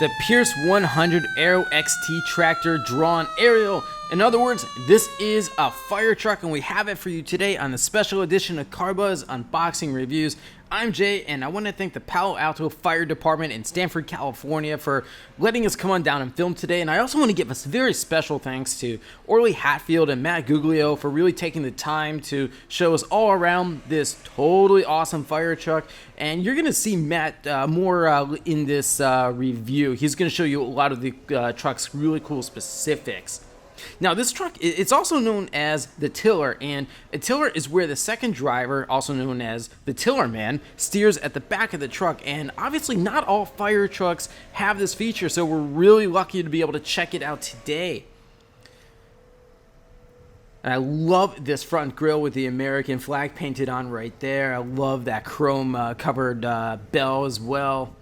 The Pierce 100 Aero XT tractor drawn aerial. In other words, this is a fire truck, and we have it for you today on the special edition of Car Buzz Unboxing Reviews. I'm Jay, and I want to thank the Palo Alto Fire Department in Stanford, California for letting us come on down and film today. And I also want to give a very special thanks to Orly Hatfield and Matt Guglio for really taking the time to show us all around this totally awesome fire truck. And you're going to see Matt more in this review. He's going to show you a lot of the truck's really cool specifics. Now, this truck, it's also known as the tiller, and a tiller is where the second driver, also known as the tiller man, steers at the back of the truck. And obviously not all fire trucks have this feature, so we're really lucky to be able to check it out today. And I love this front grille with the American flag painted on right there. I love that chrome covered bell as well.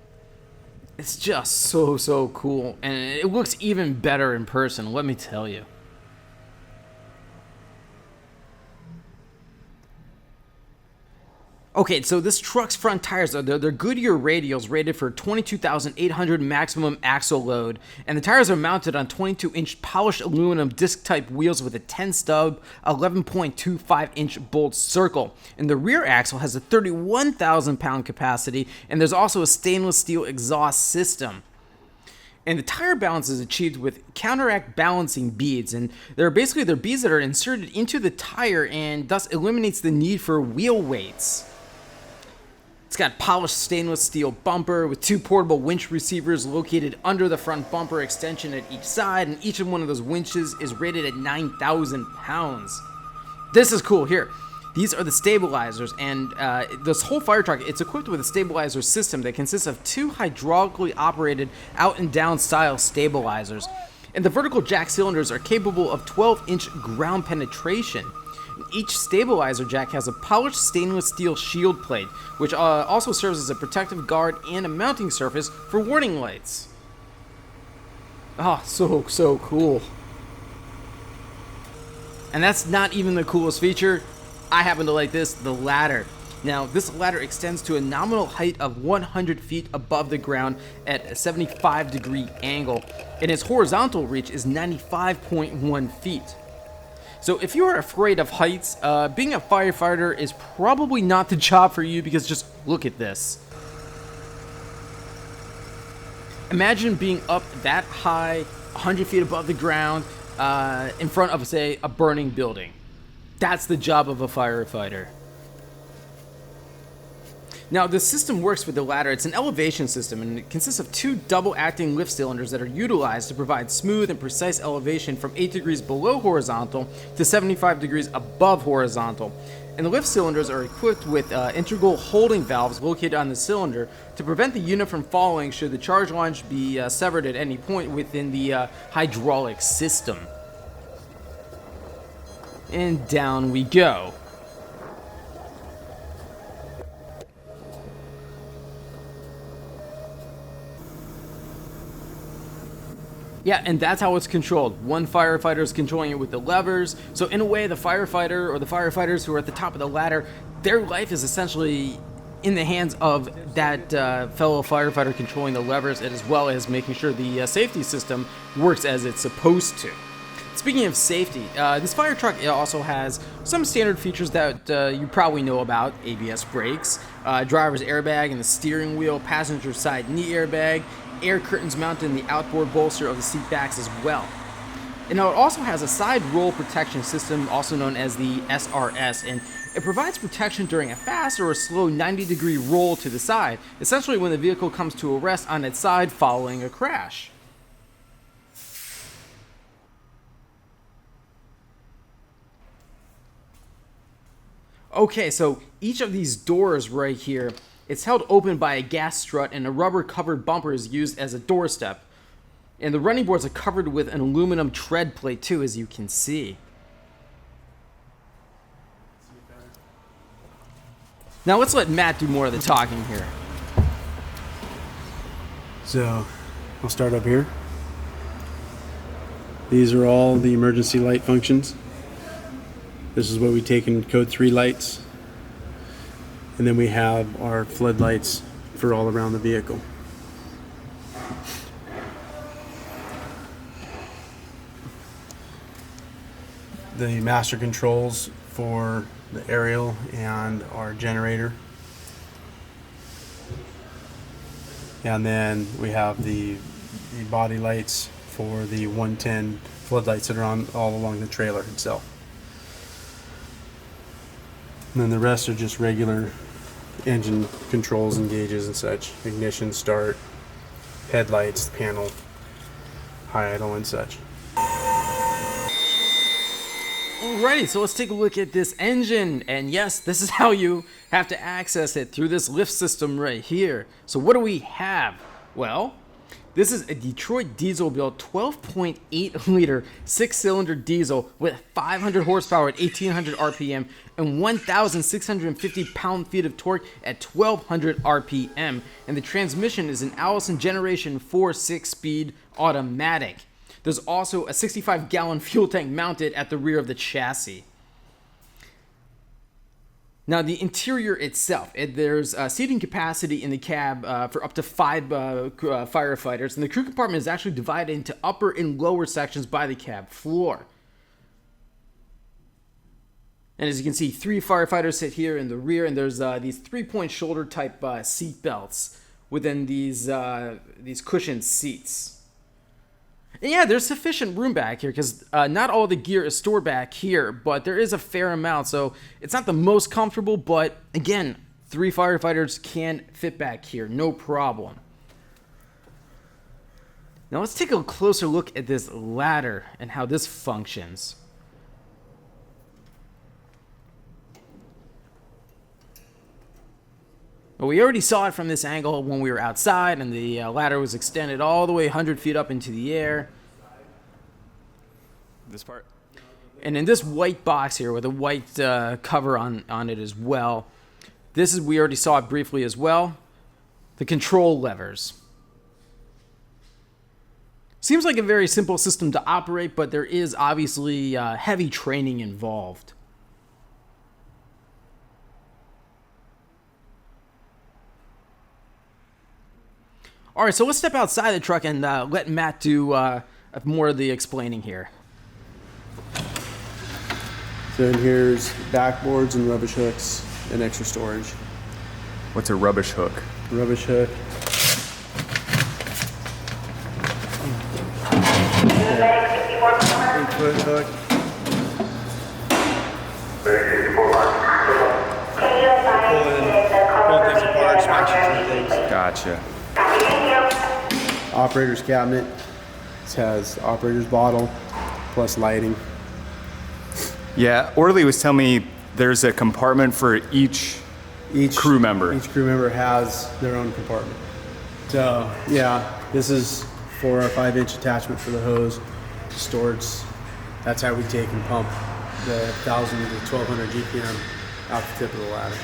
It's just so cool, and it looks even better in person, let me tell you. Okay, so this truck's front tires, they're Goodyear radials rated for 22,800 maximum axle load, and the tires are mounted on 22-inch polished aluminum disc-type wheels with a 10-stub, 11.25-inch bolt circle. And the rear axle has a 31,000-pound capacity, and there's also a stainless steel exhaust system. And the tire balance is achieved with counteract balancing beads, and they're basically beads that are inserted into the tire and thus eliminates the need for wheel weights. It's got polished stainless steel bumper with two portable winch receivers located under the front bumper extension at each side, and each one of those winches is rated at 9,000 pounds. This is cool. Here, these are the stabilizers, and this whole fire truck, it's equipped with a stabilizer system that consists of two hydraulically operated out and down style stabilizers. And the vertical jack cylinders are capable of 12-inch ground penetration. Each stabilizer jack has a polished stainless steel shield plate, which also serves as a protective guard and a mounting surface for warning lights. Oh, so cool. And that's not even the coolest feature. I happen to like this, the ladder. Now, this ladder extends to a nominal height of 100 feet above the ground at a 75-degree angle, and its horizontal reach is 95.1 feet. So if you are afraid of heights, being a firefighter is probably not the job for you, because just look at this. Imagine being up that high, 100 feet above the ground, in front of, say, a burning building. That's the job of a firefighter. Now, the system works with the ladder. It's an elevation system, and it consists of two double-acting lift cylinders that are utilized to provide smooth and precise elevation from 8 degrees below horizontal to 75 degrees above horizontal. And the lift cylinders are equipped with integral holding valves located on the cylinder to prevent the unit from falling should the charge line be severed at any point within the hydraulic system. And down we go. Yeah, and that's how it's controlled. One firefighter is controlling it with the levers. So in a way, the firefighter or the firefighters who are at the top of the ladder, their life is essentially in the hands of that fellow firefighter controlling the levers, as well as making sure the safety system works as it's supposed to. Speaking of safety, this fire truck also has some standard features that you probably know about: ABS brakes, driver's airbag in the steering wheel, passenger side knee airbag, air curtains mounted in the outboard bolster of the seat backs as well. And now it also has a side roll protection system, also known as the SRS, and it provides protection during a fast or a slow 90-degree roll to the side, essentially when the vehicle comes to a rest on its side following a crash. Okay, so each of these doors right here, it's held open by a gas strut, and a rubber-covered bumper is used as a doorstep. And the running boards are covered with an aluminum tread plate too, as you can see. Now let's let Matt do more of the talking here. So, I'll start up here. These are all the emergency light functions. This is what we take in code 3 lights. And then we have our floodlights for all around the vehicle. the master controls for the aerial and our generator. And then we have the body lights for the 110 floodlights that are on all along the trailer itself. And then the rest are just regular engine controls and gauges and such. Ignition, start, headlights, panel, high idle and such. Alrighty, so let's take a look at this engine. And yes, this is how you have to access it, through this lift system right here. So what do we have? Well, this is a Detroit diesel built 12.8 liter 6-cylinder diesel with 500 horsepower at 1800 RPM and 1,650 pound-feet of torque at 1200 RPM. And the transmission is an Allison Generation 4 6-speed automatic. There's also a 65-gallon fuel tank mounted at the rear of the chassis. Now, the interior itself, there's seating capacity in the cab for up to 5 firefighters, and the crew compartment is actually divided into upper and lower sections by the cab floor. And as you can see, 3 firefighters sit here in the rear, and there's these 3-point shoulder type seat belts within these cushioned seats. And yeah, there's sufficient room back here because not all the gear is stored back here, but there is a fair amount, so it's not the most comfortable, but again, 3 firefighters can fit back here, no problem. Now let's take a closer look at this ladder and how this functions. Well, we already saw it from this angle when we were outside, and the ladder was extended all the way 100 feet up into the air. This part? And in this white box here with a white cover on it as well, this is, we already saw it briefly as well, the control levers. Seems like a very simple system to operate, but there is obviously heavy training involved. All right, so let's step outside the truck and let Matt do more of the explaining here. So in here's backboards and rubbish hooks and extra storage. What's a rubbish hook? Rubbish hook. 8-foot hook. Pull things apart, smash things. Gotcha. Operator's cabinet. This has operator's bottle plus lighting. Yeah, Orley was telling me there's a compartment for each crew member. Each crew member has their own compartment. So yeah, this is for our 5-inch attachment for the hose. Storage. That's how we take and pump the 1,000 to 1,200 GPM out the tip of the ladder.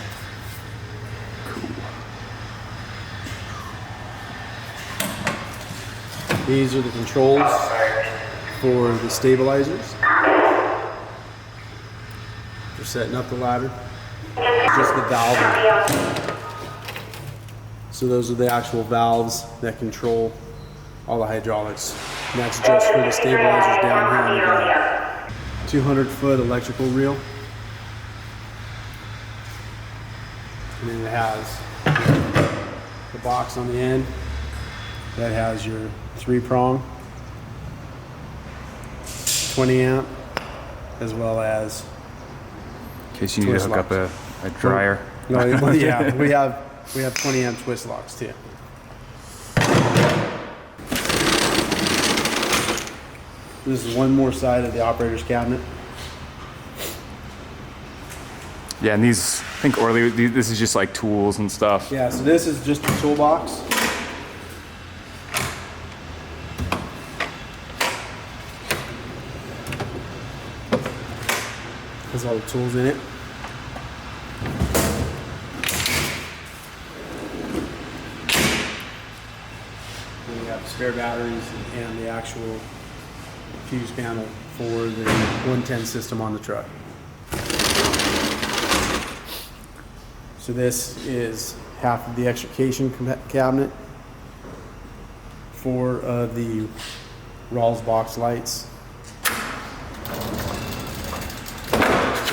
These are the controls for the stabilizers. For setting up the ladder. Just the valve. So those are the actual valves that control all the hydraulics. And that's just for the stabilizers down here on the ground. 200-foot electrical reel. And then it has the box on the end that has your 3-prong, 20 amp, as well as In case you need to hook up a dryer. No, yeah, we have 20 amp twist locks too. This is one more side of the operator's cabinet. Yeah, and these, I think Orley, this is just like tools and stuff. Yeah, so this is just a toolbox. Has all the tools in it. And we have spare batteries and the actual fuse panel for the 110 system on the truck. So this is half of the extrication cabinet, 4 of the Rawls box lights,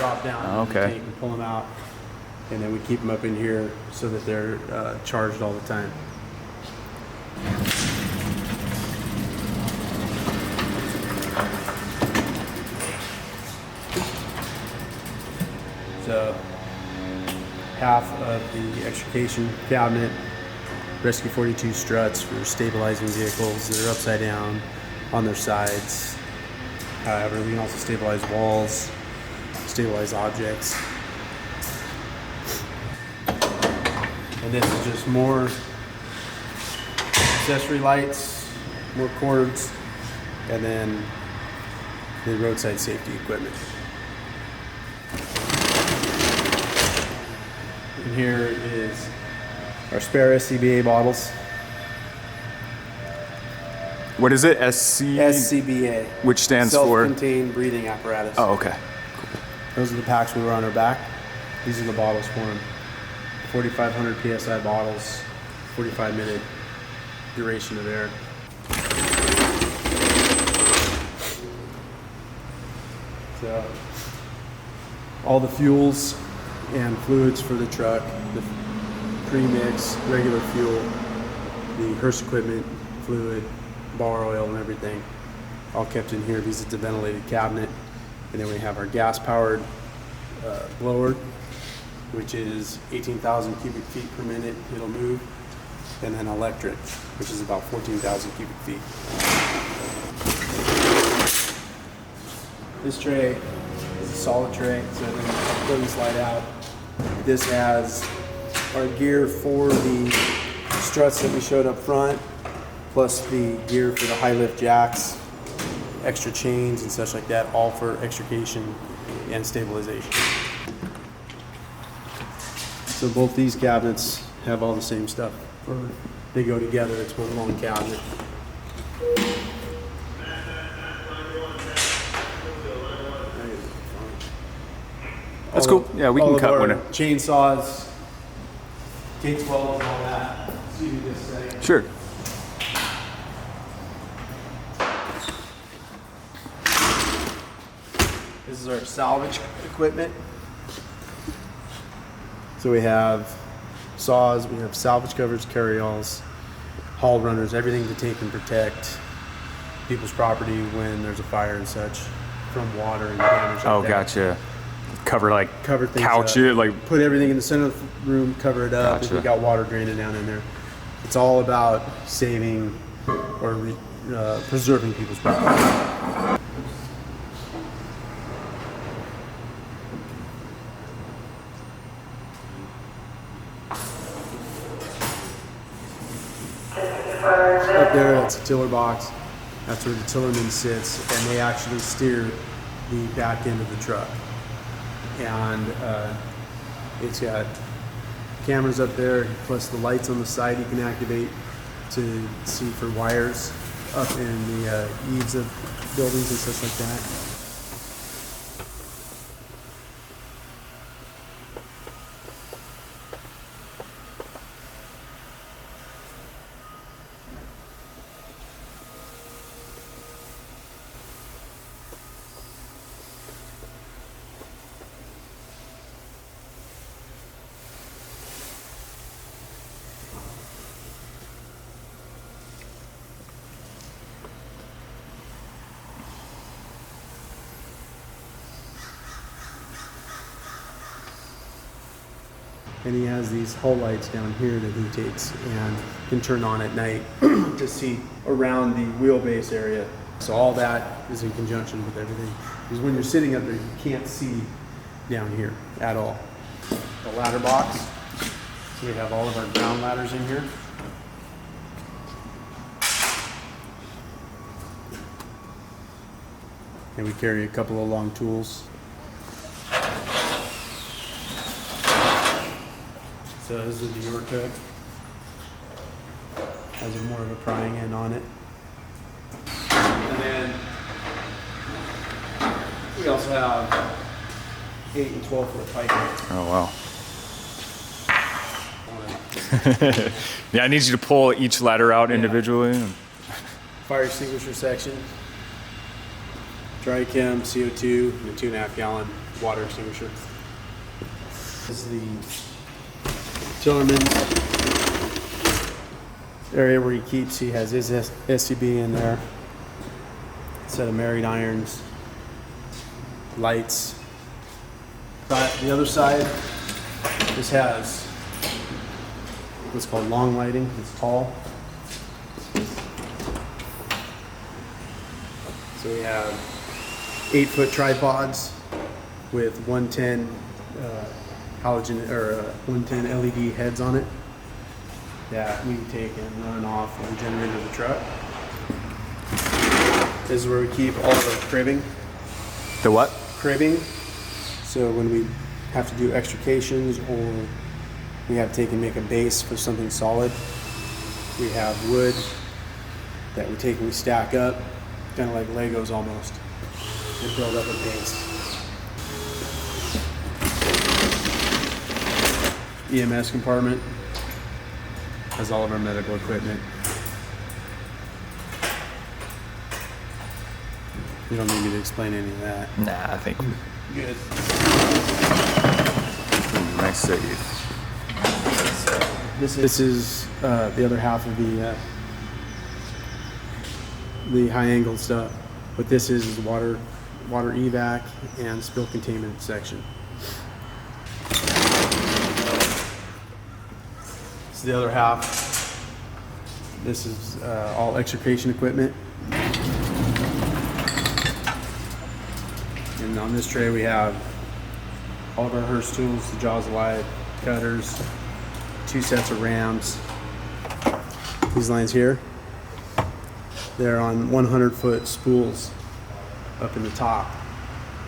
drop down in the tank and pull them out. And then we keep them up in here so that they're charged all the time. So half of the extrication cabinet, Rescue 42 struts for stabilizing vehicles that are upside down on their sides. However, we can also stabilize walls, stabilize objects. And this is just more accessory lights, more cords, and then the roadside safety equipment. And here is our spare SCBA bottles. What is it? SCBA. Which stands for? Self-contained breathing apparatus. Oh, okay. Those are the packs we were on our back. These are the bottles for them. 4,500 PSI bottles, 45-minute duration of air. So, all the fuels and fluids for the truck, the pre-mix, regular fuel, the hearse equipment, fluid, bar oil and everything, all kept in here because it's a ventilated cabinet. And then we have our gas-powered blower, which is 18,000 cubic feet per minute, it'll move. And then electric, which is about 14,000 cubic feet. This tray is a solid tray, so it doesn't slide out. This has our gear for the struts that we showed up front, plus the gear for the high lift jacks, extra chains and such like that, all for extrication and stabilization. So both these cabinets have all the same stuff, or they go together, it's one long cabinet. That's cool. Yeah, we can cut one. Chainsaws, cake swallows, and all that. See this thing. Sure. This is our salvage equipment. So we have saws, we have salvage covers, carryalls, haul runners, everything to take and protect people's property when there's a fire and such from water and damage. Oh, like that. gotcha. Cover things couch up. it, like Put everything in the center of the room, cover it up. If we got water draining down in there. It's all about saving or preserving people's property. Up there, that's a tiller box. That's where the tillerman sits, and they actually steer the back end of the truck. And it's got cameras up there, plus the lights on the side you can activate to see for wires up in the eaves of buildings and such like that. And he has these hull lights down here that he takes and can turn on at night to see around the wheelbase area. So all that is in conjunction with everything. Because when you're sitting up there, you can't see down here at all. The ladder box. So we have all of our ground ladders in here. And we carry a couple of long tools. So this is the York hook. Has more of a prying end on it. And then we also have 8 and 12 foot pipe. Oh, wow. Yeah, I need you to pull each ladder out individually. Fire extinguisher section. Dry chem, CO2, and a 2.5 gallon water extinguisher. This is the Tillerman's area where he has his SCB in there. Set of married irons, lights. But the other side, this has what's called long lighting. It's tall. So we have 8-foot tripods with 110 halogen or 110 LED heads on it that we take and run off the generator of the truck. This is where we keep all the cribbing. The what? Cribbing. So when we have to do extrications or we have to take and make a base for something solid, we have wood that we take and we stack up, kind of like Legos almost, and build up a base. EMS compartment has all of our medical equipment. You don't need me to explain any of that. Nah, I think Good. nice save. This is the other half of the high angle stuff. What this is water evac and spill containment section. This is the other half. This is all extrication equipment. And on this tray we have all of our Hearst tools, the jaws alive, cutters, 2 sets of rams. These lines here, they're on 100-foot spools up in the top,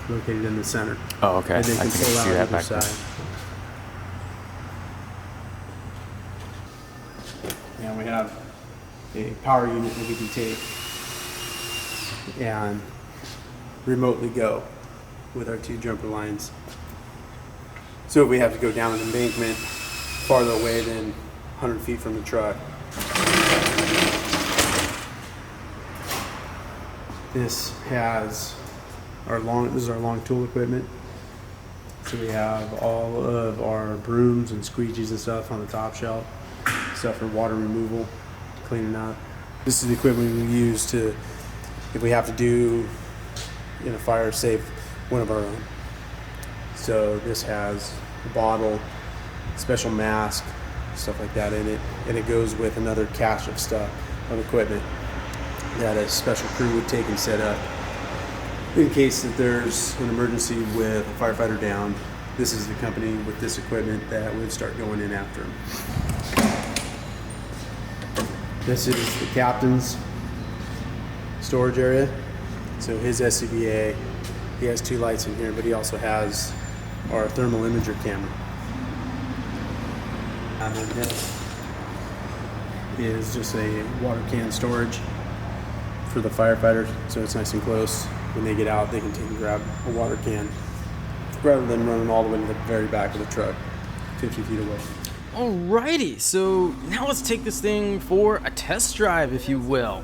located in the center. Oh, okay. And they I can can pull out see that either back there. side. And we have a power unit that we can take and remotely go with our 2 jumper lines. So if we have to go down an embankment farther away than 100 feet from the truck. This has this is our long tool equipment. So we have all of our brooms and squeegees and stuff on the top shelf. Stuff for water removal, cleaning up. This is the equipment we use to, if we have to do in a fire, save one of our own. So this has a bottle, special mask, stuff like that in it, and it goes with another cache of stuff, of equipment that a special crew would take and set up in case that there's an emergency with a firefighter down. This is the company with this equipment that would start going in after him. This is the captain's storage area. So his SCBA, he has 2 lights in here, but he also has our thermal imager camera. And then this is just a water can storage for the firefighters, so it's nice and close. When they get out, they can take and grab a water can rather than running all the way to the very back of the truck, 50 feet away. Alrighty, so now let's take this thing for a test drive, if you will.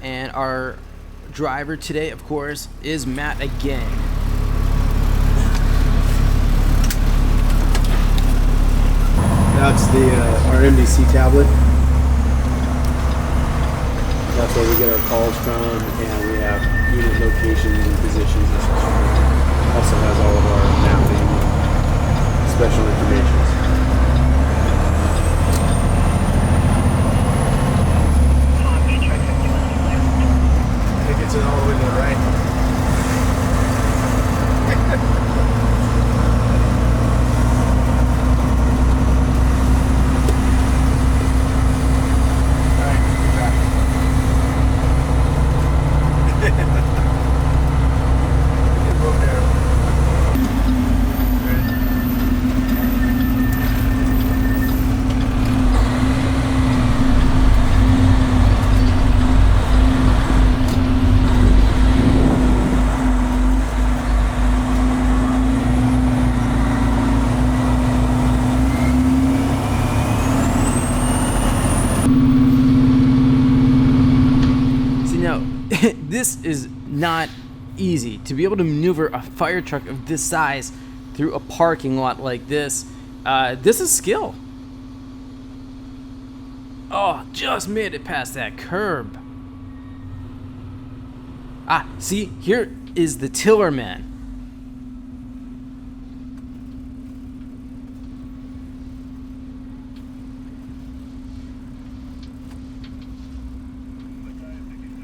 And our driver today, of course, is Matt again. That's our MDC tablet. That's where we get our calls from, and we have unit locations and positions and stuff. Also has all of our mapping, special information. Tickets in all the way to the right. Over there. this is not easy. To be able to maneuver a fire truck of this size through a parking lot like this, this is skill. Oh, just made it past that curb. Ah, see, here is the tiller man.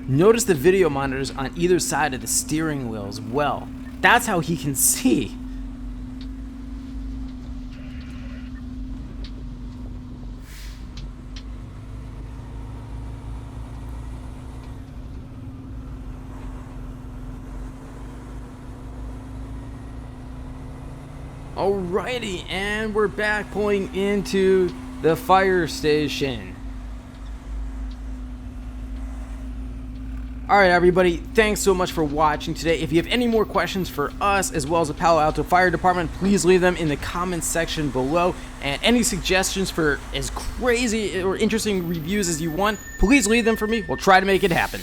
Notice the video monitors on either side of the steering wheel as well. That's how he can see. Alrighty, and we're back pulling into the fire station. Alright everybody, thanks so much for watching today. If you have any more questions for us as well as the Palo Alto Fire Department, please leave them in the comments section below. And any suggestions for as crazy or interesting reviews as you want, please leave them for me. We'll try to make it happen.